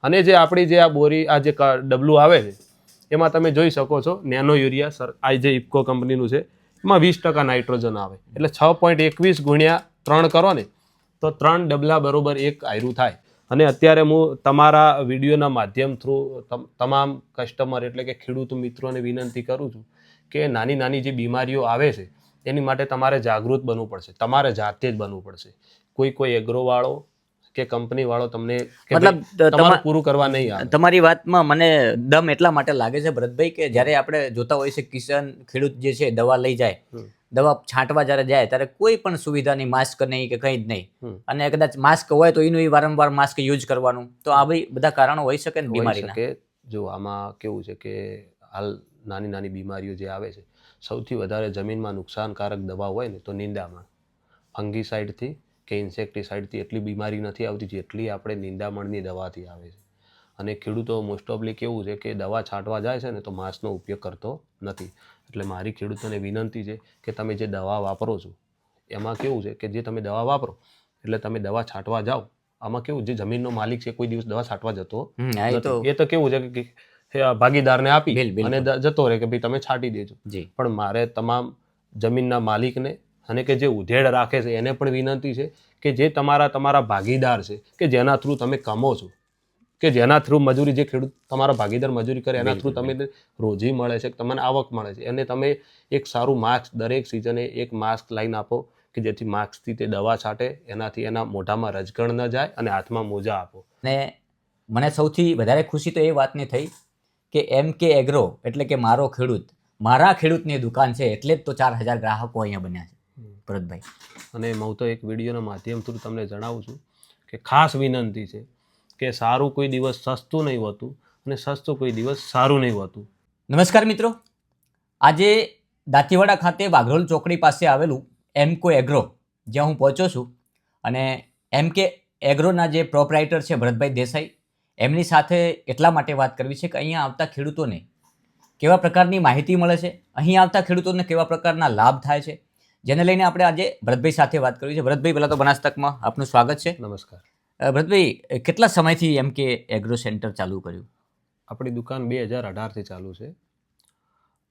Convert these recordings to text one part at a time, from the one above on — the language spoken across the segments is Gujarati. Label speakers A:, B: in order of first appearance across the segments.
A: અને જે આપણી જે આ બોરી આ જે ડબલું આવે છે એમાં તમે જોઈ શકો છો નેનો યુરિયા આ જે ઇફકો કંપનીનું છે એમાં 20% નાઇટ્રોજન આવે એટલે 6.21 ગુણ્યા 3 કરો ને તો 3 ડબલા બરોબર 1 આયરું થાય. અને અત્યારે હું તમારા વિડીયોના માધ્યમ થ્રુ તમામ કસ્ટમર એટલે કે ખેડૂત મિત્રોને વિનંતી કરું છું કે નાની નાની જે બીમારીઓ આવે છે એની માટે તમારે જાગૃત બનવું પડશે, તમારે જાતે જ બનવું પડશે. કોઈ એગ્રોવાળો કે કંપની વાળો તમને
B: મતલબ
A: તમારું પૂરું કરવા નહીં આવે.
B: તમારી વાતમાં મને દમ એટલા માટે લાગે છે ભરતભાઈ કે જ્યારે આપણે જોતા હોઈએ છીએ કિસાન ખેડૂત જે છે દવા લઈ જાય, દવા છાંટવા જ્યારે જાય ત્યારે કોઈ પણ સુવિધા નહીં, માસ્ક નહીં કે કંઈ જ નહીં, અને કદાચ માસ્ક હોય તો એનું વારંવાર માસ્ક યુઝ કરવાનું, તો આ બધા કારણો હોઈ શકે ને બીમારીના.
A: જો આમાં કેવું છે કે હાલ નાની નાની બીમારીઓ જે આવે છે સૌથી વધારે જમીનમાં નુકસાનકારક દવા હોય ને તો નિંદામણ, ફંગીસાઇડથી કે ઇન્સેક્ટિસાઇડથી એટલી બીમારી નથી આવતી જેટલી આપણે નિંદામણની દવાથી આવે છે. અને ખેડૂતો મોસ્ટ ઓફલી કેવું છે કે દવા છાંટવા જાય છે ને તો માસ્કનો ઉપયોગ કરતો નથી. એટલે મારી ખેડૂતોને વિનંતી છે કે તમે જે દવા વાપરો છો એમાં કેવું છે કે જે તમે દવા વાપરો એટલે તમે દવા છાંટવા જાઓ, આમાં કેવું જે જમીનનો માલિક છે કોઈ દિવસ દવા છાંટવા જતો એ તો કેવું છે કે ભાગીદારને આપી અને જતો રહે કે ભાઈ તમે છાંટી દેજો. પણ મારે તમામ જમીનના માલિકને અને કે જે ઉધેડ રાખે છે એને પણ વિનંતી છે કે જે તમારા ભાગીદાર છે કે જેના થ્રુ તમે કમો છો, કે જેના થ્રુ મજૂરી જે ખેડૂત તમારા ભાગીદાર મજૂરી કરે એના થ્રુ તમે રોજી મળે છે, તમને આવક મળે છે, એને તમે એક સારું માસ્ક દરેક સિઝને એક માસ્ક લાઈન આપો કે જેથી માસ્કથી તે દવા છાંટે, એનાથી એના મોઢામાં રજકણ ન જાય અને હાથમાં મોજા આપો.
B: ને મને સૌથી વધારે ખુશી તો એ વાતની થઈ કે MK એગ્રો એટલે કે મારો ખેડૂત, મારા ખેડૂતની દુકાન છે એટલે જ તો 4000 ગ્રાહકો અહીંયા બન્યા છે ભરતભાઈ.
A: અને હું તો એક વિડીયોના માધ્યમ થ્રુ તમને જણાવું છું કે ખાસ વિનંતી છે કે સારું કોઈ દિવસ સસ્તું નહીં હોતું અને સસ્તું કોઈ દિવસ સારું નહીં હોતું.
B: નમસ્કાર મિત્રો, આજે દાંતીવાડા ખાતે વાઘરોલ ચોકડી પાસે આવેલું એમકો એગ્રો જ્યાં હું પહોંચ્યો છું અને MK એગ્રોના જે પ્રોપરાઇટર છે ભરતભાઈ દેસાઈ, એમની સાથે એટલા માટે વાત કરવી છે કે અહીંયા આવતા ખેડૂતોને કેવા પ્રકારની માહિતી મળે છે, અહીં આવતા ખેડૂતોને કેવા પ્રકારના લાભ થાય છે, જેને લઈને આપણે આજે ભરતભાઈ સાથે વાત કરવી છે. ભરતભાઈ, પહેલાં તો બનાસ તકમાં આપનું સ્વાગત છે.
A: નમસ્કાર.
B: ભરતભાઈ, કેટલા સમયથી MK એગ્રો સેન્ટર ચાલુ કર્યું?
A: આપણી દુકાન 2018થી ચાલુ છે.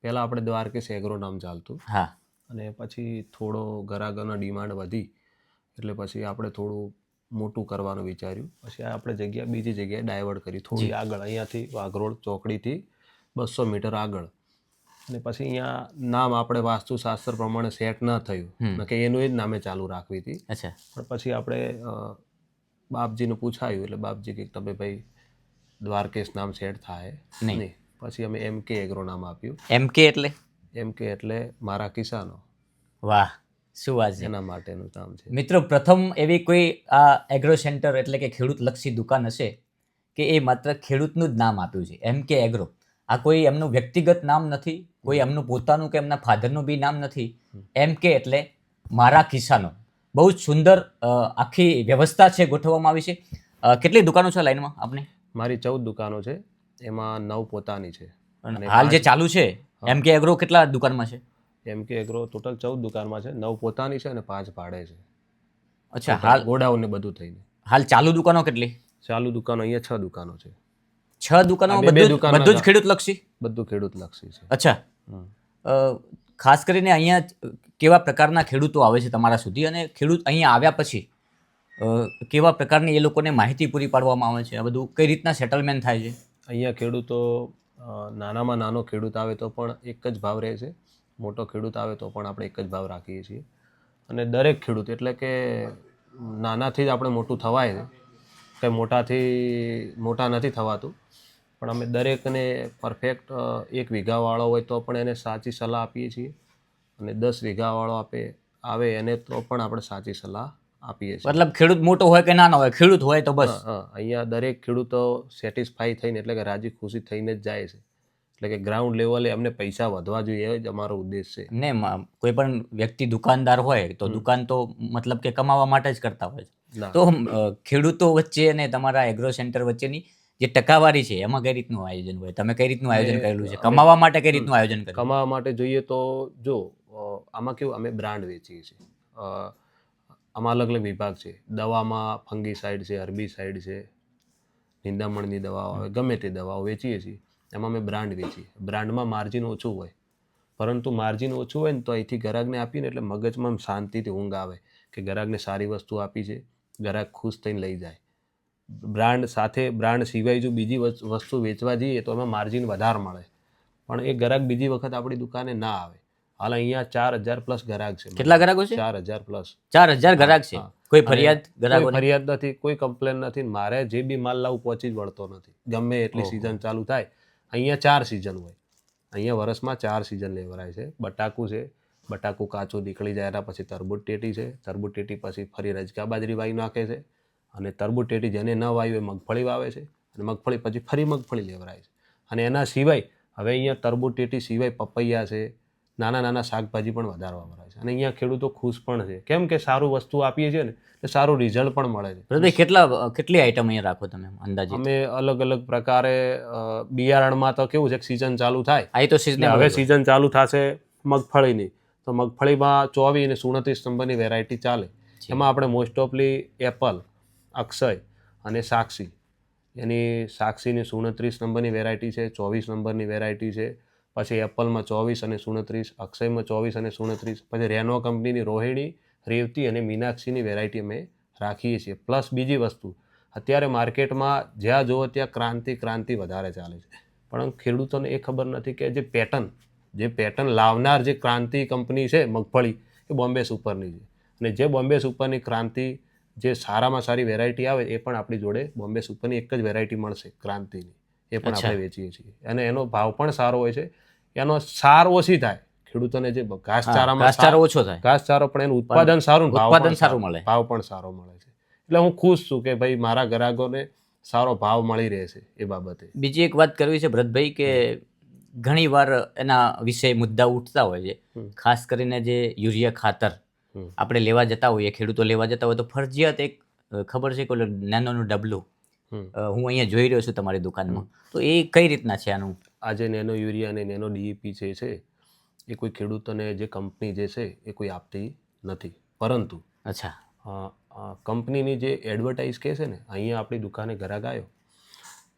A: પહેલાં આપણે દ્વારકેશ એગ્રો નામ ચાલતું.
B: હા. અને
A: પછી થોડો ગ્રાહકોનો ડિમાન્ડ વધી એટલે પછી આપણે થોડું મોટું કરવાનું વિચાર્યું. પછી આપણે બીજી જગ્યાએ ડાયવર્ટ કરી, થોડી આગળ અહીંયાથી વાઘરોળ ચોકડીથી 200 મીટર આગળ. અને પછી અહીંયા નામ આપણે વાસ્તુશાસ્ત્ર પ્રમાણે સેટ ન થયું કે એનું એ જ નામે ચાલુ રાખવી હતી.
B: અચ્છા.
A: પણ પછી આપણે બાપજીને પૂછાયું એટલે બાપજી કે તમે ભાઈ દ્વારકેશ નામ સેટ થાય નહીં. પછી અમે MK એગ્રો નામ આપ્યું. MK એટલે મારા કિસાનો.
B: વાહ, શું વાત છે.
A: એના માટેનું નામ છે.
B: મિત્રો, પ્રથમ એવી કોઈ આ એગ્રો સેન્ટર એટલે કે ખેડૂતલક્ષી દુકાન હશે કે એ માત્ર ખેડૂતનું જ નામ આપ્યું છે, MK એગ્રો. આ કોઈ એમનું વ્યક્તિગત નામ નથી, કોઈ એમનું પોતાનું કે એમના ફાધરનું બી નામ નથી. MK એટલે મારા કિસાનો. બહુ જ સુંદર આખી વ્યવસ્થા છે, ગોઠવવામાં આવી છે. કેટલી દુકાનો છે લાઈનમાં આપને?
A: મારી 14 દુકાનો છે, એમાં 9 પોતાની છે.
B: હાલ જે ચાલુ છે MK એગ્રો કેટલા દુકાનમાં છે?
A: MK એગ્રો ટોટલ 14 દુકાનમાં છે, 9 પોતાની છે અને 5 ભાડે છે.
B: અચ્છા. હાલ
A: ગોડાઉન ને બધું થઈને
B: હાલ ચાલુ દુકાનો કેટલી?
A: ચાલુ દુકાનો અહીંયા 6 દુકાનો છે.
B: 6 દુકાનો? બધું જ ખેડૂતલક્ષી? બધું
A: ખેડૂતલક્ષી છે.
B: અચ્છા. ખાસ કરીને અહીંયા કેવા પ્રકારના ખેડૂતો આવે છે તમારા સુધી, અને ખેડૂત અહીંયા આવ્યા પછી કેવા પ્રકારની એ લોકોને માહિતી પૂરી પાડવામાં આવે છે? આ બધું કઈ રીતના સેટલમેન્ટ થાય છે?
A: અહીંયા ખેડૂતો નાનામાં નાનો ખેડૂત આવે તો પણ એક જ ભાવ રહે છે, મોટો ખેડૂત આવે તો પણ આપણે એક જ ભાવ રાખીએ છીએ. અને દરેક ખેડૂત એટલે કે નાનાથી જ આપણે મોટું થવાય છે, કંઈ મોટા નથી થવાતું. પણ અમે દરેકને પરફેક્ટ 1 વીઘાવાળો હોય તો પણ એને સાચી સલાહ આપીએ છીએ, અને 10 વીઘાવાળો આવે એને તો પણ આપણે સાચી સલાહ આપીએ છીએ.
B: મતલબ ખેડૂત મોટો હોય કે નાનો હોય, ખેડૂત હોય તો બસ.
A: અહીંયા દરેક ખેડૂતો સેટિસ્ફાઈ થઈને એટલે કે રાજી ખુશી થઈને જ જાય છે. એટલે કે ગ્રાઉન્ડ લેવલે અમને પૈસા વધવા જોઈએ એ જ અમારો ઉદ્દેશ છે.
B: ને કોઈ પણ વ્યક્તિ દુકાનદાર હોય તો દુકાન તો મતલબ કે કમાવા માટે જ કરતા હોય છે. તો ખેડૂતો વચ્ચે અને તમારા એગ્રો સેન્ટર વચ્ચેની જે ટકાવારી છે એમાં કઈ રીતનું આયોજન હોય? તમે કઈ રીતનું આયોજન કરેલું છે? કમાવા માટે કઈ રીતનું આયોજન કરેલું?
A: કમાવા માટે જોઈએ તો જો આમાં કેવું, અમે બ્રાન્ડ વેચીએ છીએ. આમાં અલગ અલગ વિભાગ છે. દવામાં ફંગીસાઇડ છે, હર્બીસાઇડ છે, નિંદામણની દવાઓ આવે, ગમે તે દવાઓ વેચીએ છીએ એમાં અમે બ્રાન્ડ વેચીએ. બ્રાન્ડમાં માર્જિન ઓછું હોય, પરંતુ માર્જિન ઓછું હોય ને તો અહીંથી ગ્રાહકને આપીને એટલે મગજમાં શાંતિથી ઊંઘ આવે કે ગ્રાહકને સારી વસ્તુ આપી છે, ગ્રાહક ખુશ થઈને લઈ જાય. બ્રાન્ડ સાથે બ્રાન્ડ સિવાય જો બીજી વસ્તુ વેચવા જઈએ તો એમાં માર્જિન વધારે મળે, પણ એ ગ્રાહક બીજી વખત આપણી દુકાને ના આવે. હાલ અહીંયા 4000 પ્લસ ગ્રાહક છે.
B: કેટલા ગ્રાહકો છે?
A: 4000 પ્લસ.
B: 4000 ગ્રાહક છે. કોઈ ફરિયાદ ગ્રાહકો?
A: કોઈ ફરિયાદ નથી, કોઈ કમ્પ્લેન નથી. મારે જે બી માલ લાવું પહોંચી જ વળતો નથી. ગમે એટલી સિઝન ચાલુ થાય, અહીંયા 4 સિઝન હોય. અહીંયા વર્ષમાં 4 સિઝન લેવરાય છે. બટાકું છે, બટાકું કાચું નીકળી જાય એના પછી તરબૂચ ટેટી છે, તરબૂચ ટેટી પછી ફરી રજકા બાજરી વાવી નાખે છે, અને તરબૂચ ટેટી જેને ન વાવી હોય મગફળી વાવે છે, અને મગફળી પછી ફરી મગફળી લેવરાય છે. અને એના સિવાય હવે અહીંયા તરબૂચ ટેટી સિવાય પપૈયા છે, નાના નાના શાકભાજી પણ વધારે વપરાય છે. અને અહીંયા ખેડૂતો ખુશ પણ છે, કેમ કે સારું વસ્તુ આપીએ છીએ ને તો સારું રિઝલ્ટ પણ મળે છે.
B: કેટલી આઈટમ અહીંયા રાખો તમે અંદાજે? અમે
A: અલગ અલગ પ્રકારે બિયારણમાં તો કેવું છે કે સિઝન ચાલુ થાય,
B: આ તો સીઝન
A: હવે સિઝન ચાલુ થશે મગફળીની, તો મગફળીમાં 24 અને 29 નંબરની વેરાયટી ચાલે. એમાં આપણે મોસ્ટ ઓફલી એપલ, અક્ષય અને સાક્ષી, એની સાક્ષીની 29 નંબરની વેરાયટી છે, 24 નંબરની વેરાયટી છે. પછી એપલમાં 24 અને 29, અક્ષયમાં 24 અને 29, પછી રેનો કંપનીની રોહિણી, રેવતી અને મીનાક્ષીની વેરાયટી અમે રાખીએ છીએ. પ્લસ બીજી વસ્તુ, અત્યારે માર્કેટમાં જ્યાં જુઓ ત્યાં ક્રાંતિ વધારે ચાલે છે, પણ ખેડૂતોને એ ખબર નથી કે જે પેટર્ન લાવનાર જે ક્રાંતિ કંપની છે મગફળી, એ બોમ્બે સુપરની છે. અને જે બોમ્બે સુપરની ક્રાંતિ, જે સારામાં સારી વેરાયટી આવે એ પણ આપણી જોડે બોમ્બે સુપરની એક જ વેરાયટી મળશે ક્રાંતિની, એ પણ આપણે વેચીએ છીએ. અને એનો ભાવ પણ સારો હોય છે. એનો સાર ઓછી થાય ખેડૂતોને, જે ઘાસચારો ઓછો થાય, ઘાસચારો પણ એનું ઉત્પાદન સારું, ભાવ પણ સારો મળે છે. એટલે હું ખુશ છું કે ભાઈ મારા ગ્રાહકોને સારો ભાવ મળી રહે છે. એ બાબતે
B: બીજી એક વાત કરવી છે ભરતભાઈ, કે ઘણી વાર એના વિશે મુદ્દા ઉઠતા હોય છે, ખાસ કરીને જે યુરિયા ખાતર આપણે લેવા જતા હોઈએ, ખેડૂતો લેવા જતા હોય તો ફરજિયાત એક ખબર છે કે નાનોનું ડબલું હું અહીંયા જોઈ રહ્યો છું તમારી દુકાનમાં, તો એ કઈ રીતના છે આનું?
A: આજે નેનો યુરિયા અને નેનો ડીએપી જે છે એ કોઈ ખેડૂતોને, જે કંપની જે છે એ કોઈ આપતી નથી, પરંતુ કંપનીની જે એડવર્ટાઇઝ કહે છે ને, અહીંયા આપણી દુકાને ગ્રાહક આવ્યો,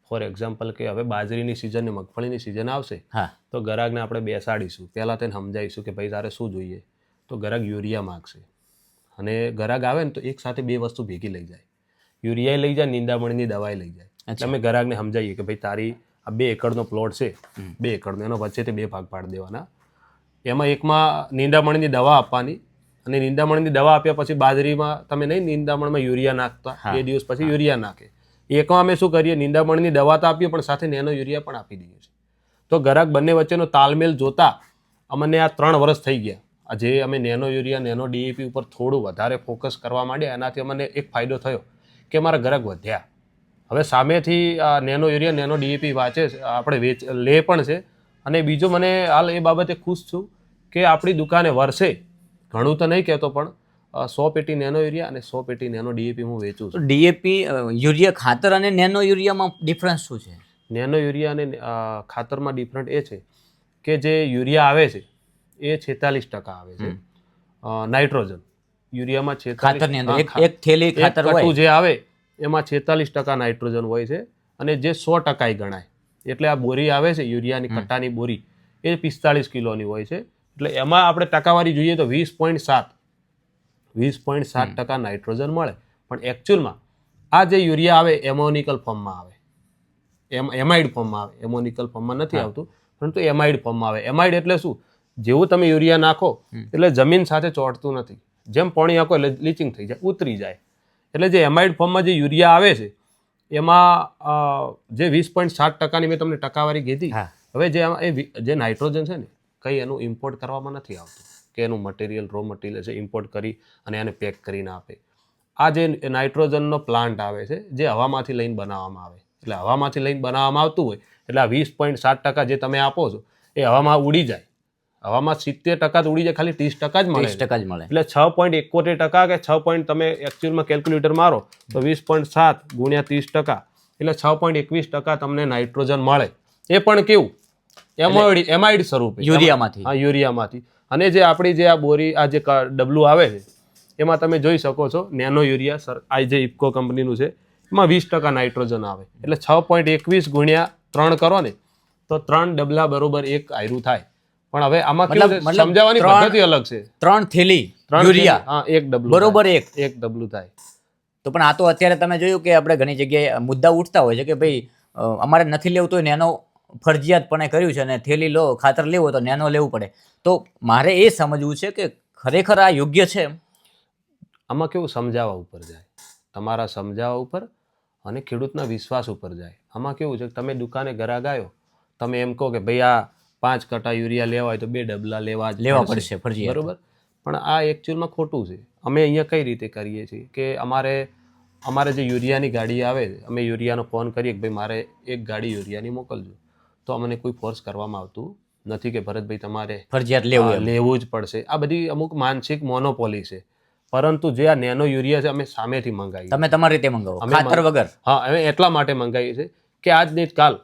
A: ફોર એક્ઝામ્પલ કે હવે બાજરીની સિઝન ને મગફળીની સિઝન આવશે, તો ગ્રાહકને આપણે બેસાડીશું, પહેલાં તેને સમજાવીશું કે ભાઈ તારે શું જોઈએ, તો ગ્રાહક યુરિયા માગશે. અને ગ્રાહક આવે ને તો એક સાથે 2 વસ્તુ ભેગી લઈ જાય, યુરિયા લઈ જાય, નિંદામણની દવાઈ લઈ જાય. એટલે અમે ગ્રાહકને સમજાવીએ કે ભાઈ તારી આ 2 એકરનો પ્લોટ છે, 2 એકરનો, એનો વચ્ચે તે 2 ભાગ પાડી દેવાના. એમાં એકમાં નિંદામણની દવા આપવાની, અને નિંદામણની દવા આપ્યા પછી બાજરીમાં તમે નહીં નિંદામણમાં યુરિયા નાખતા, 2 દિવસ પછી યુરિયા નાખે. એકમાં અમે શું કરીએ, નિંદામણની દવા તો આપીએ પણ સાથે નેનો યુરિયા પણ આપી દઈએ છીએ. તો ગ્રાહક બંને વચ્ચેનો તાલમેલ જોતા અમને આ 3 વર્ષ થઈ ગયા. જે અમે નેનો યુરિયા, નેનો ડીએપી ઉપર થોડું વધારે ફોકસ કરવા માંડ્યા, એનાથી અમને એક ફાયદો થયો કે અમારા ગ્રાહક વધ્યા. હવે સામેથી નેનો યુરિયા, નેનો ડીએપી વાંચે છે, આપણે લે પણ છે. અને બીજું મને હાલ એ બાબતે ખુશ છું કે આપણી દુકાને વર્ષે, ઘણું તો નહીં કહેતો, પણ 100 પેટી નેનો યુરિયા અને 100 પેટી નેનો ડીએપી હું વેચું છું.
B: ડીએપી યુરિયા ખાતર અને નેનો યુરિયામાં ડિફરન્સ શું છે?
A: નેનો યુરિયા અને ખાતરમાં ડિફરન્ટ એ છે કે જે યુરિયા આવે છે એ 46% આવે છે નાઇટ્રોજન. યુરિયામાં 46%
B: એક થેલી ખાતર હોય
A: જે આવે એમાં 46% નાઇટ્રોજન હોય છે, અને જે 100% ગણાય. એટલે આ બોરી આવે છે યુરિયાની કટ્ટાની બોરી, એ 45 કિલોની હોય છે. એટલે એમાં આપણે ટકાવારી જોઈએ તો 20.7% નાઇટ્રોજન મળે. પણ એકચ્યુઅલમાં આ જે યુરિયા આવે એમોનિકલ ફોર્મમાં આવે, એમાઇડ ફોર્મમાં આવે, એમોનિકલ ફોર્મમાં નથી આવતું, પરંતુ એમાઇડ ફોર્મમાં આવે. એમાઇડ એટલે શું? જેવું તમે યુરિયા નાખો એટલે જમીન સાથે ચોંટતું નથી, જેમ પાણી નાખો એટલે લીચિંગ થઈ જાય, ઉતરી જાય. એટલે જે એમાઇડ ફોર્મમાં જે યુરિયા આવે છે એમાં જે 20.7%ની મેં તમને ટકાવારી કીધી, હવે જે નાઇટ્રોજન છે ને, કંઈ એનું ઇમ્પોર્ટ કરવામાં નથી આવતું, કે એનું મટીરિયલ, રો મટીરિયલ છે ઇમ્પોર્ટ કરી અને એને પેક કરીને આપે. આ જે નાઇટ્રોજનનો પ્લાન્ટ આવે છે જે હવામાંથી લઈને બનાવવામાં આવે, એટલે હવામાંથી લઈને બનાવવામાં આવતું હોય, એટલે આ 20.7% જે તમે આપો છો એ હવામાં ઉડી જાય. હવામાં 70% ઉડી જાય, ખાલી 30% જ મળે. એટલે 6.71% કે 6. તમે એકચ્યુઅલમાં કેલ્ક્યુલેટર મારો તો 20.7 ગુણ્યા 30%, એટલે 6.21% તમને નાઇટ્રોજન મળે. એ પણ કેવું? એમાઇડ સ્વરૂપે, યુરિયામાંથી. હા, યુરિયામાંથી. અને જે આપણી જે આ બોરી, આ જે ડબલું આવે છે એમાં તમે જોઈ શકો છો નેનો યુરિયા, આ જે ઇફકો કંપનીનું છે, એમાં 20% નાઇટ્રોજન આવે, એટલે 6.21 ગુણ્યા 3 કરો ને તો 3 ડબલા બરોબર 1 આયરું થાય. પણ હવે આમાં કેવું છે, સમજાવવાની પદ્ધતિ અલગ છે.
B: 3 થેલી યુરિયા,
A: હા, 1 ડબલું
B: બરોબર 1
A: ડબલું થાય.
B: તો પણ આ તો અત્યારે તમે જોયું કે આપણે ઘણી જગ્યાએ મુદ્દા ઉઠતા હોય છે કે ભાઈ અમારે નથી લેવું તો નેનો ફરજિયાતપણે કર્યું છે અને થેલી લો ખાતર લેવું હોય તો નેનો લેવું પડે. તો મારે એ સમજવું છે કે ખરેખર આ યોગ્ય છે?
A: આમાં કેવું, સમજાવવા ઉપર જાય, તમારા સમજાવવા ઉપર અને ખેડૂતના વિશ્વાસ ઉપર જાય. આમાં કેવું છે કે તમે દુકાને ગ્રાહક આવ્યો, તમે એમ કહો કે ભાઈ આ 5 કટા યુરિયા લેવા હોય તો 2 ડબલા લેવા પડશે
B: ફરજિયાત,
A: બરોબર. પણ આ એકચ્યુઅલમાં ખોટું છે. અમે અહીંયા કઈ રીતે કરીએ છીએ કે અમારે જે યુરિયાની ગાડી આવે છે, અમે યુરિયાનો ફોન કરીએ કે ભાઈ મારે 1 ગાડી યુરિયાની મોકલજો, તો અમને કોઈ ફોર્સ કરવામાં આવતું નથી કે ભરતભાઈ તમારે
B: ફરજિયાત
A: લેવું જ પડશે. આ બધી અમુક માનસિક મોનોપોલી છે. પરંતુ જે આ નેનો યુરિયા છે અમે સામેથી મંગાવીએ.
B: તમે તમારી રીતે મંગાવો, ખાતર વગર?
A: હા, અમે એટલા માટે મંગાવીએ છીએ કે આજ નહીં કાલ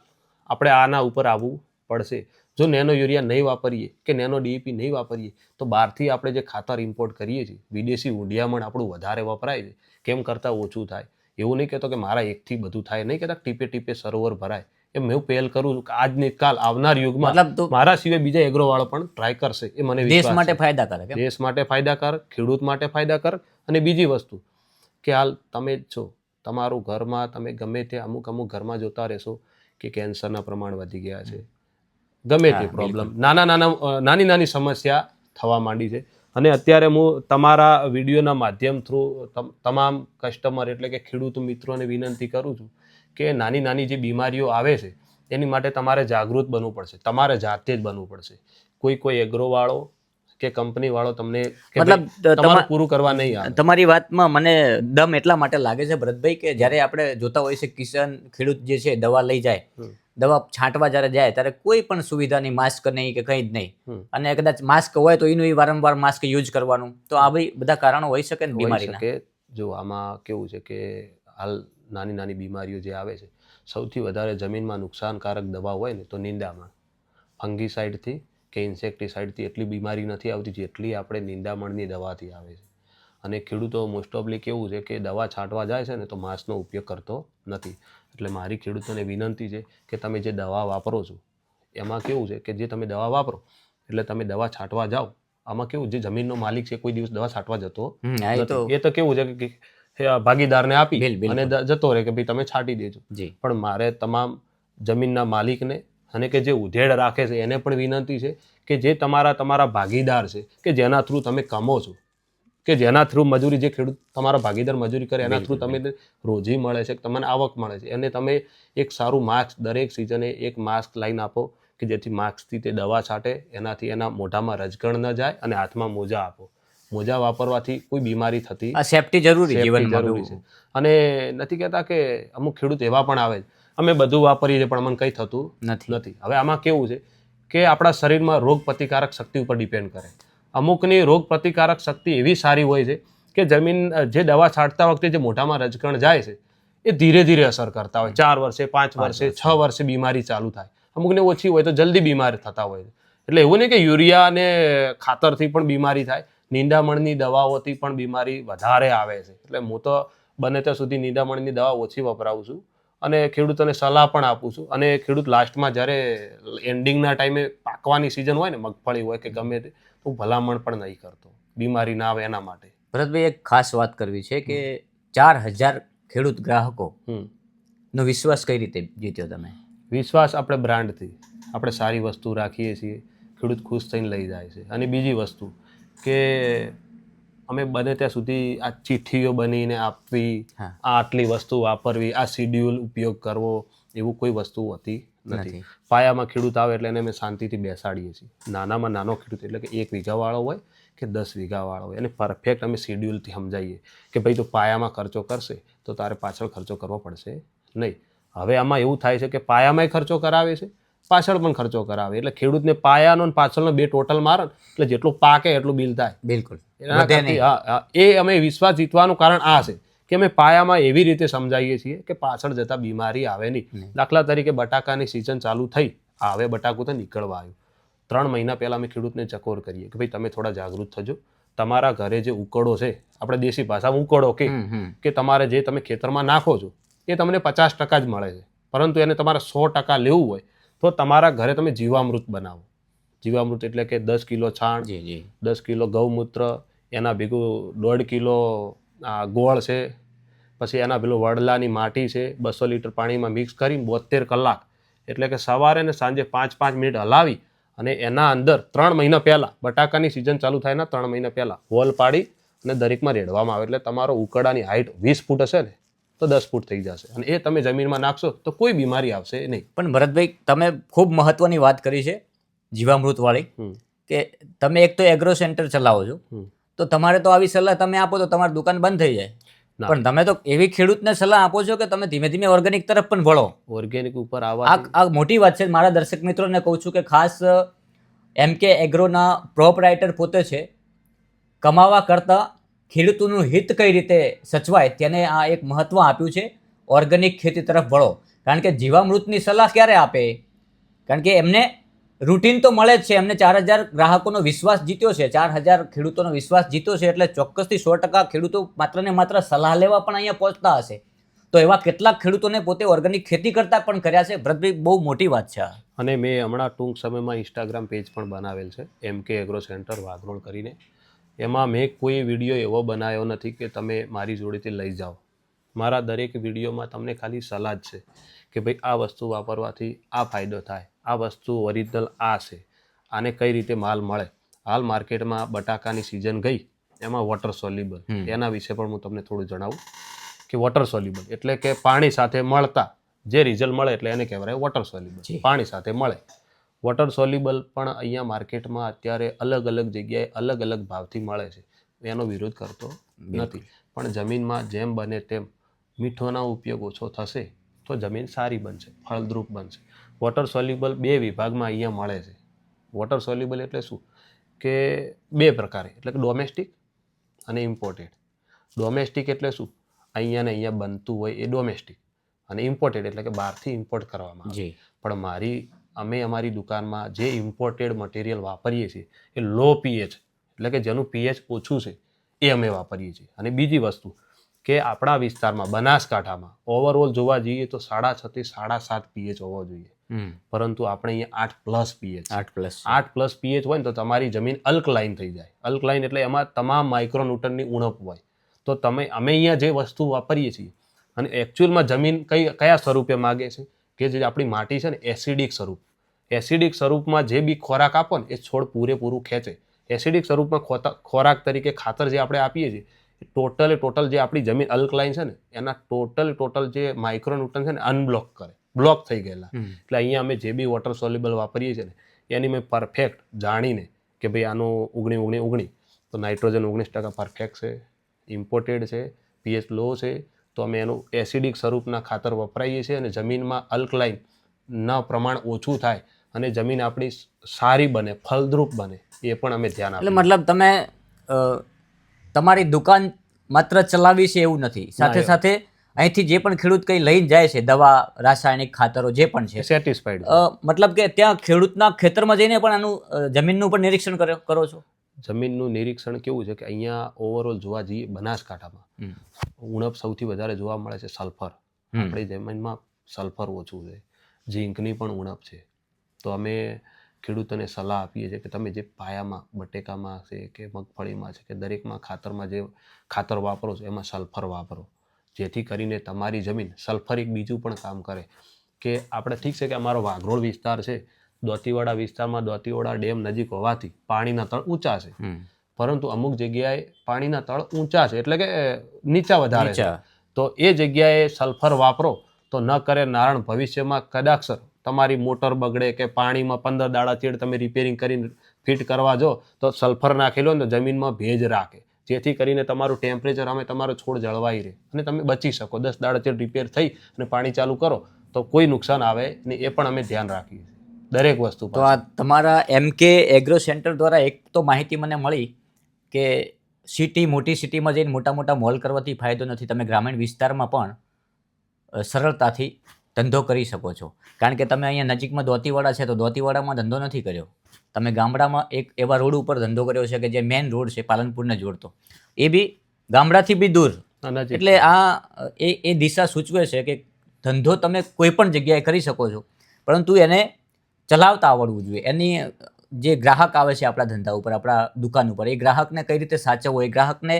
A: આપણે આના ઉપર આવવું પડશે. જો નેનો યુરિયા નહીં વાપરીએ કે નેનો ડીઈપી નહીં વાપરીએ તો બહારથી આપણે જે ખાતર ઇમ્પોર્ટ કરીએ છીએ, વિદેશી ઊંડિયામણ આપણું વધારે વપરાય છે, કેમ કરતાં ઓછું થાય. એવું નહીં કહેતો કે મારા એકથી બધું થાય, નહીં કહેતા ટીપે ટીપે સરોવર ભરાય. એમ હું પહેલ કરું છું કે આજ નહીં કાલ આવનાર યુગમાં મારા સિવાય બીજા એગ્રોવાળો પણ ટ્રાય કરશે. એ મને
B: દેશ માટે ફાયદાકારક,
A: દેશ માટે ફાયદાકારક, ખેડૂત માટે ફાયદાકારક. અને બીજી વસ્તુ કે હાલ તમે જ છો, તમારું ઘરમાં તમે ગમે તે અમુક ઘરમાં જોતા રહેશો કે કેન્સરના પ્રમાણ વધી ગયા છે, ગમે તે પ્રોબ્લેમ, નાની સમસ્યા થવા માંડી છે. અને અત્યારે હું તમારા વિડીયોના માધ્યમ થ્રુ તમામ કસ્ટમર એટલે કે ખેડૂત મિત્રોને વિનંતી કરું છું કે નાની જે બીમારીઓ આવે છે એની માટે તમારે જાગૃત બનવું પડશે, તમારે જાતે જ બનવું પડશે. કોઈ એગ્રોવાળો કે કંપનીવાળો તમને તમારું પૂરું કરવા નહીં આવે.
B: તમારી વાતમાં મને દમ એટલા માટે લાગે છે ભરતભાઈ કે જ્યારે આપણે જોતા હોઈએ છીએ કિસાન ખેડૂત જે છે દવા લઈ જાય, દવા છાંટવા જ્યારે જાય ત્યારે કોઈ પણ સુવિધા નહીં, માસ્ક નહીં કે કંઈ જ નહીં, અને કદાચ માસ્ક હોય તો એનું વારંવાર માસ્ક યુઝ કરવાનું. તો આ ભાઈ બધા કારણો હોઈ શકે ને બીમારીના?
A: જો આમાં કેવું છે કે હાલ નાની બીમારીઓ જે આવે છે, સૌથી વધારે જમીનમાં નુકસાનકારક દવા હોય ને તો નિંદામણ, ફંગીસાઇડથી કે ઇન્સેક્ટિસાઇડથી એટલી બીમારી નથી આવતી જેટલી આપણે નિંદામણની દવાથી આવે છે. અને ખેડૂતો મોસ્ટ ઓફલી કેવું છે કે દવા છાંટવા જાય છે ને તો માસ્કનો ઉપયોગ કરતો નથી. એટલે મારી ખેડૂતોને વિનંતી છે કે તમે જે દવા વાપરો છો એમાં કેવું છે કે જે તમે દવા વાપરો એટલે તમે દવા છાંટવા જાઓ, આમાં કેવું જે જમીનનો માલિક છે કોઈ દિવસ દવા છાંટવા જતો નથી. એ તો કેવું છે કે ભાગીદારને આપી અને જતો રહે કે ભાઈ તમે છાંટી દેજો. પણ મારે તમામ જમીનના માલિકને અને કે જે ઉધેડ રાખે છે એને પણ વિનંતી છે કે જે તમારા ભાગીદાર છે કે જેના થ્રુ તમે કમો છો, કે જેના થ્રુ મજૂરી, જે ખેડૂત તમારા ભાગીદાર મજૂરી કરે એના થ્રુ તમે રોજી મળે છે, તમને આવક મળે છે, એને તમે એક સારું માસ્ક દરેક સિઝને એક માસ્ક લાઈન આપો કે જેથી માસ્કથી તે દવા છાંટે, એનાથી એના મોઢામાં રજકણ ન જાય, અને હાથમાં મોજા આપો. મોજા વાપરવાથી કોઈ બીમારી થતી,
B: સેફટી જરૂરી છે.
A: અને નથી કહેતા કે અમુક ખેડૂત એવા પણ આવે અમે બધું વાપરીએ છીએ પણ અમને કંઈ થતું નથી. હવે આમાં કેવું છે કે આપણા શરીરમાં રોગ પ્રતિકારક શક્તિ ઉપર ડિપેન્ડ કરે. અમુકની રોગ પ્રતિકારક શક્તિ એવી સારી હોય છે કે જમીન જે દવા છાંટતા વખતે જે મોઢામાં રજકણ જાય છે એ ધીરે ધીરે અસર કરતા હોય. 4 વર્ષે, 5 વર્ષે, 6 વર્ષે બીમારી ચાલુ થાય. અમુકને ઓછી હોય તો જલ્દી બીમાર થતા હોય છે. એટલે એવું નહીં કે યુરિયા અને ખાતરથી પણ બીમારી થાય, નિંદામણની દવાઓથી પણ બીમારી વધારે આવે છે. એટલે હું તો બને ત્યાં સુધી નિંદામણની દવા ઓછી વપરાવું છું અને ખેડૂતોને સલાહ પણ આપું છું. અને ખેડૂત લાસ્ટમાં જ્યારે એન્ડિંગના ટાઈમે પાકવાની સિઝન હોય ને, મગફળી હોય કે ગમે તે, હું ભલામણ પણ નહીં કરતો, બીમારી ના આવે એના માટે.
B: ભરતભાઈ, એક ખાસ વાત કરવી છે કે 4000 ખેડૂત ગ્રાહકો નો વિશ્વાસ કઈ રીતે જીત્યો તમે?
A: વિશ્વાસ આપણે બ્રાન્ડથી, આપણે સારી વસ્તુ રાખીએ છીએ, ખેડૂત ખુશ થઈને લઈ જાય છે. અને બીજી વસ્તુ કે અમે બને ત્યાં સુધી આ ચિઠ્ઠીઓ બનીને આપવી, આટલી વસ્તુ વાપરવી, આ શિડ્યુલ ઉપયોગ કરવો, એવું કોઈ વસ્તુ હોતી નથી. પાયામાં ખેડૂત આવે એટલે એને અમે શાંતિથી બેસાડીએ છીએ. નાનામાં નાનો ખેડૂત એટલે કે 1 વીઘાવાળો હોય કે 10 વીઘાવાળો હોય, એને પરફેક્ટ અમે શિડ્યુલથી સમજાવીએ કે ભાઈ તું પાયામાં ખર્ચો કરશે તો તારે પાછળ ખર્ચો કરવો પડશે નહીં. હવે આમાં એવું થાય છે કે પાયામાંય ખર્ચો કરાવે છે, પાછળ પણ ખર્ચો કરાવે. એટલે ખેડૂતને પાયાનો અને પાછળનો 2 ટોટલ મારે એટલે જેટલું પાકે એટલું બિલ થાય.
B: બિલકુલ.
A: એ અમે વિશ્વાસ જીતવાનું કારણ આ છે કે અમે પાયામાં એવી રીતે સમજાવીએ છીએ કે પાછળ જતા બીમારી આવે નહીં. દાખલા તરીકે બટાકાની સિઝન ચાલુ થઈ, હવે બટાકું તો નીકળવા આવ્યું, 3 મહિના પહેલા અમે ખેડૂતને ચકોર કરીએ કે ભાઈ તમે થોડા જાગૃત થજો. તમારા ઘરે જે ઉકળો છે, આપણે દેશી ભાષામાં ઉકળો કે તમારે જે તમે ખેતરમાં નાખો છો એ તમને 50% જ મળે છે. પરંતુ એને તમારે 100% લેવું હોય તો તમારા ઘરે તમે જીવામૃત બનાવો. જીવામૃત એટલે કે 10 કિલો છાણ, 10 કિલો ગૌમૂત્ર, એના ભેગું 1.5 કિલો ગોળ છે, પછી એના પેલું વડલાની માટી છે, 200 લીટર પાણીમાં મિક્સ કરી 72 કલાક એટલે કે સવારે ને સાંજે 5-5 મિનિટ હલાવી અને એના અંદર 3 મહિના પહેલાં, બટાકાની સિઝન ચાલુ થાય ને 3 મહિના પહેલાં હોલ પાડી અને દરેકમાં રેડવામાં આવે એટલે તમારો ઉકરડાની હાઇટ 20 ફૂટ હશે ને તો 10 ફૂટ થઈ જશે અને એ તમે જમીનમાં નાખશો તો કોઈ બીમારી આવશે નહીં.
B: પણ ભરતભાઈ, તમે ખૂબ મહત્વની વાત કરી છે જીવામૃતવાળી, કે તમે એક તો એગ્રો સેન્ટર ચલાવો છો, તો તમારે તો આવી સલાહ તમે આપો તો તમારી દુકાન બંધ થઈ જાય. પણ તમે તો એવી ખેડૂતને સલાહ આપો છો કે તમે ધીમે ધીમે ઓર્ગેનિક તરફ પણ વળો.
A: ઓર્ગેનિક ઉપર આવવા
B: આ મોટી વાત છે. મારા દર્શક મિત્રોને કહું છું કે ખાસ MK એગ્રોના પ્રોપરાઇટર પોતે છે. કમાવા કરતાં ખેડૂતોનું હિત કઈ રીતે સચવાય તેને આ એક મહત્વ આપ્યું છે. ઓર્ગેનિક ખેતી તરફ વળો. કારણ કે જીવામૃતની સલાહ ક્યારે આપે? કારણ કે એમને રૂટીન તો મળે જ છે. એમને 4000 ગ્રાહકોનો વિશ્વાસ જીત્યો છે, 4000 ખેડૂતોનો વિશ્વાસ જીત્યો છે, એટલે ચોક્કસથી 100% ખેડૂતો માત્ર ને માત્ર સલાહ લેવા પણ અહીંયા પહોંચતા હશે. તો એવા કેટલાક ખેડૂતોને પોતે ઓર્ગેનિક ખેતી કરતા પણ કર્યા છે. ભરતભાઈ, બહુ મોટી વાત છે.
A: અને મેં હમણાં ટૂંક સમયમાં ઇન્સ્ટાગ્રામ પેજ પણ બનાવેલ છે, MK એગ્રો સેન્ટર વાઘરોળ કરીને. એમાં મેં કોઈ વિડીયો એવો બનાવ્યો નથી કે તમે મારી જોડેથી લઈ જાઓ. મારા દરેક વિડીયોમાં તમને ખાલી સલાહ જ છે કે ભાઈ આ વસ્તુ વાપરવાથી આ ફાયદો થાય, આ વસ્તુ ઓરિજિનલ આ છે, આને કઈ રીતે માલ મળે. હાલ માર્કેટમાં બટાકાની સિઝન ગઈ, એમાં વોટર સોલ્યુબલ, એના વિશે પણ હું તમને થોડું જણાવું કે વોટર સોલ્યુબલ એટલે કે પાણી સાથે મળતા જે રિઝલ્ટ મળે એટલે એને કહેવાય વોટર સોલ્યુબલ, પાણી સાથે મળે. વોટર સોલ્યુબલ પણ અહીંયા માર્કેટમાં અત્યારે અલગ અલગ જગ્યાએ અલગ અલગ ભાવથી મળે છે. એનો વિરોધ કરતો નથી, પણ જમીનમાં જેમ બને તેમ મીઠોનો ઉપયોગ ઓછો થશે તો જમીન સારી બનશે, ફળદ્રુપ બનશે. વોટર સોલ્યુબલ 2 વિભાગમાં અહીંયા મળે છે. વોટર સોલ્યુબલ એટલે શું કે 2 પ્રકારે, એટલે કે ડોમેસ્ટિક અને ઇમ્પોર્ટેડ. ડોમેસ્ટિક એટલે શું? અહીંયા ને અહીંયા બનતું હોય એ ડોમેસ્ટિક, અને ઇમ્પોર્ટેડ એટલે કે બહારથી ઇમ્પોર્ટ કરવામાં આવે. પણ અમે અમારી દુકાનમાં જે ઇમ્પોર્ટેડ મટીરિયલ વાપરીએ છીએ એ લો પીએચ એટલે કે જેનું પીએચ ઓછું છે એ અમે વાપરીએ છીએ. અને બીજી વસ્તુ કે આપણા વિસ્તારમાં બનાસકાંઠામાં ઓવરઓલ જોવા જઈએ તો 6.5 થી 7.5 પીએચ હોવો જોઈએ, પરંતુ આપણે અહીંયા 8+ પીએચ, 8+ પીએચ હોય ને તો તમારી જમીન અલ્કલાઇન થઈ જાય. અલ્કલાઇન એટલે એમાં તમામ માઇક્રોન્યુટ્રનની ઉણપ હોય. તો અમે અહીંયા જે વસ્તુ વાપરીએ છીએ અને એકચ્યુઅલમાં જમીન કયા સ્વરૂપે માગે છે કે જે આપણી માટી છે ને એસિડિક સ્વરૂપ, એસિડિક સ્વરૂપમાં જે બી ખોરાક આપો ને એ છોડ પૂરેપૂરું ખેંચે. એસિડિક સ્વરૂપમાં ખોરાક તરીકે ખાતર જે આપણે આપીએ છીએ ટોટલ જે આપણી જમીન અલ્કલાઇન છે ને એના ટોટલ જે માઇક્રોન્યુટ્રન છે ને અનબ્લોક કરે, બ્લોક થઈ ગયેલા. એટલે અહીંયા અમે જે બી વોટર સોલ્યુબલ વાપરીએ છીએ ને એની મેં પરફેક્ટ જાણીને કે ભાઈ આનું 19 તો નાઇટ્રોજન 19% પરફેક્ટ છે, ઇમ્પોર્ટેડ છે, પીએચ લો છે, તો અમે એનું એસિડિક સ્વરૂપના ખાતર વપરાઈએ છીએ અને જમીનમાં અલ્કલાઇનના પ્રમાણ ઓછું થાય અને જમીન આપણી સારી બને, ફળદ્રુપ બને એ પણ અમે ધ્યાન આપીએ.
B: એટલે મતલબ તમે તમારી દુકાન માત્ર ચલાવી છે એવું નથી, સાથે સાથે અહીંથી જે પણ ખેડૂત કંઈ લઈને જાય છે, દવા, રાસાયણિક ખાતરો જે પણ છે,
A: સેટિસ્ફાઈડ.
B: મતલબ કે ત્યાં ખેડૂતના ખેતરમાં જઈને પણ આનું જમીનનું પણ નિરીક્ષણ કરો છો?
A: જમીનનું નિરીક્ષણ કેવું છે કે અહીંયા ઓવરઓલ જોવા જઈએ બનાસકાંઠામાં ઉણપ સૌથી વધારે જોવા મળે છે સલ્ફર. આપણી જમીનમાં સલ્ફર ઓછું છે, ઝીંકની પણ ઉણપ છે. તો અમે ખેડૂતોને સલાહ આપીએ છીએ કે તમે જે પાયામાં બટેકામાં છે કે મગફળીમાં છે કે દરેકમાં ખાતરમાં જે ખાતર વાપરો છો એમાં સલ્ફર વાપરો, જેથી કરીને તમારી જમીન સલ્ફરિક બીજું પણ કામ કરે. કે આપણે ઠીક છે કે અમારો વાઘરોળ વિસ્તાર છે, દોતીવાડા વિસ્તારમાં દોતીવાડા ડેમ નજીક હોવાથી પાણીના તળ ઊંચા છે, પરંતુ અમુક જગ્યાએ પાણીના તળ ઊંચા છે એટલે કે નીચા વધારે છે. તો એ જગ્યાએ સલ્ફર વાપરો તો ન કરે નારાયણ ભવિષ્યમાં કદાચ તમારી મોટર બગડે કે પાણીમાં 15 દાડા ચેડ તમે રિપેરિંગ કરીને ફિટ કરવા જો તો સલ્ફર નાખેલો ને તો જમીનમાં ભેજ રાખે, જેથી કરીને તમારું ટેમ્પરેચર અમે તમારો છોડ જળવાઈ રહે અને તમે બચી શકો. 10 દાડા ચેડ રિપેર થઈ અને પાણી ચાલુ કરો તો કોઈ નુકસાન આવે નહીં, એ પણ અમે ધ્યાન રાખીએ દરેક વસ્તુ.
B: તો આ તમારા MK એગ્રો સેન્ટર દ્વારા એક તો માહિતી મને મળી કે મોટી સિટીમાં જઈને મોટા મોલ કરવાથી ફાયદો નથી. તમે ગ્રામીણ વિસ્તારમાં પણ સરળતાથી ધંધો કરી શકો છો. કારણ કે તમે અહીંયા નજીકમાં દોતીવાડા છે તો દોતીવાડામાં ધંધો નથી કર્યો, તમે ગામડામાં એક એવા રોડ ઉપર ધંધો કર્યો છે કે જે મેઇન રોડ છે પાલનપુરને જોડતો, એ બી ગામડાથી બી દૂર,
A: નજીક
B: એટલે આ એ દિશા સૂચવે છે કે ધંધો તમે કોઈ પણ જગ્યાએ કરી શકો છો, પરંતુ એને ચલાવતા આવડવું જોઈએ. એની જે ગ્રાહક આવે છે આપણા ધંધા ઉપર, આપણા દુકાન ઉપર, એ ગ્રાહકને કઈ રીતે સાચવવો, એ ગ્રાહકને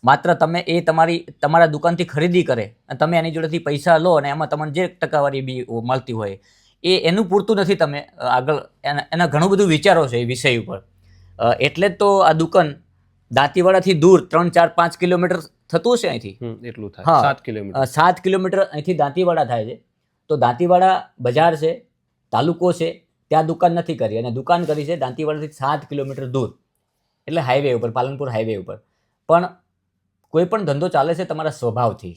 B: માત્ર તમે તમારા દુકાનથી ખરીદી કરે અને તમે એની જોડેથી પૈસા લો અને એમાં તમને જે ટકાવારી બી મળતી હોય એનું પૂરતું નથી. તમે આગળ એના ઘણું બધું વિચારો છો એ વિષય ઉપર. એટલે જ તો આ દુકાન દાંતીવાડાથી દૂર 3, 4, 5 કિલોમીટર થતું હશે અહીંથી.
A: એટલું થાય.
B: હા,
A: 7 કિલોમીટર.
B: 7 કિલોમીટર અહીંથી દાંતીવાડા થાય છે. તો દાંતીવાડા બજાર છે, તાલુકો છે, ત્યાં દુકાન નથી કરી અને દુકાન કરી છે દાંતીવાડાથી 7 કિલોમીટર દૂર, એટલે હાઈવે ઉપર, પાલનપુર હાઈવે ઉપર. પણ કોઈ પણ ધંધો ચાલે છે તમારા સ્વભાવથી,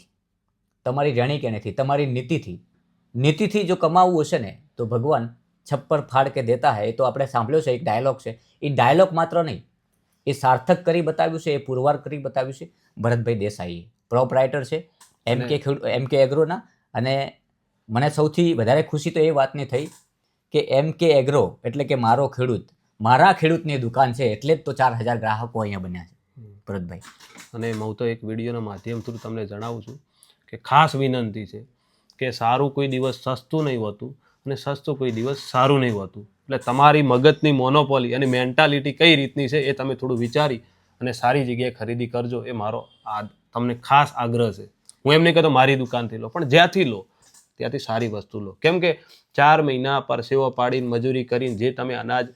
B: તમારી રહેણીકરણીથી, તમારી નીતિથી જો કમાવવું હશે ને તો ભગવાન છપ્પર ફાડ કે દેતા હૈ. એ તો આપણે સાંભળ્યો છે, એક ડાયલોગ છે. એ ડાયલોગ માત્ર નહીં, એ સાર્થક કરી બતાવ્યું છે, એ પુરવાર કરી બતાવ્યું છે ભરતભાઈ દેસાઈ. પ્રોપરાઇટર છે એમકે એગ્રોના. અને મને સૌથી વધારે ખુશી તો એ વાતની થઈ કે એમકે એગ્રો એટલે કે મારો ખેડૂત, મારા ખેડૂતની દુકાન છે, એટલે જ તો 4000 ગ્રાહકો અહીંયા બન્યા છે ભરતભાઈ.
A: અને હું તો એક વિડીયોના માધ્યમ થ્રુ તમને જણાવું છું કે ખાસ વિનંતી છે કે સારું કોઈ દિવસ સસ્તું નહીં હોતું અને સસ્તું કોઈ દિવસ સારું નહીં હોતું. એટલે તમારી મગજની મોનોપોલી અને મેન્ટાલિટી કઈ રીતની છે એ તમે થોડું વિચારી અને સારી જગ્યાએ ખરીદી કરજો, એ મારો તમને ખાસ આગ્રહ છે. હું એમ નહીં કહેતો મારી દુકાનથી લો, પણ જ્યાંથી લો ત્યાંથી સારી વસ્તુ લો. કેમ કે 4 મહિના પરસેવો પાડીને મજૂરી કરીને જે તમે અનાજ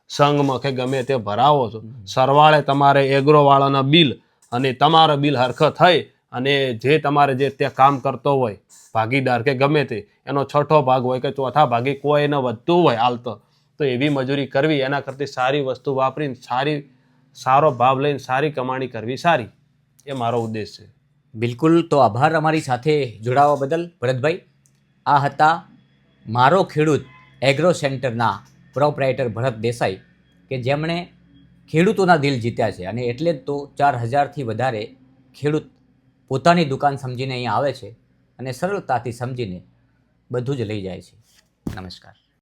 A: સંઘમાં કે ગમે તે ભરાવો છો, સરવાળે તમારે એગ્રોવાળાના બિલ અને તમારા બિલ હરખા થઈ અને જે તમારે જે ત્યાં કામ કરતો હોય ભાગીદાર કે ગમે તે, એનો 6થો ભાગ હોય કે 4થા ભાગે કોઈને વધતું હોય હાલતો, તો એવી મજૂરી કરવી એના કરતી સારી વસ્તુ વાપરીને સારો ભાવ લઈને સારી કમાણી કરવી સારી. એ મારો ઉદ્દેશ છે.
B: બિલકુલ. તો આભાર અમારી સાથે જોડાવા બદલ ભરતભાઈ. આ હતા મારો ખેડૂત એગ્રો સેન્ટરના પ્રોપરાઇટર ભરત દેસાઈ, કે જેમણે ખેડૂતોના દિલ જીત્યા છે. અને એટલે જ તો 4000થી વધારે ખેડૂત પોતાની દુકાન સમજીને અહીંયા આવે છે અને સરળતાથી સમજીને બધું જ લઈ જાય છે. નમસ્કાર.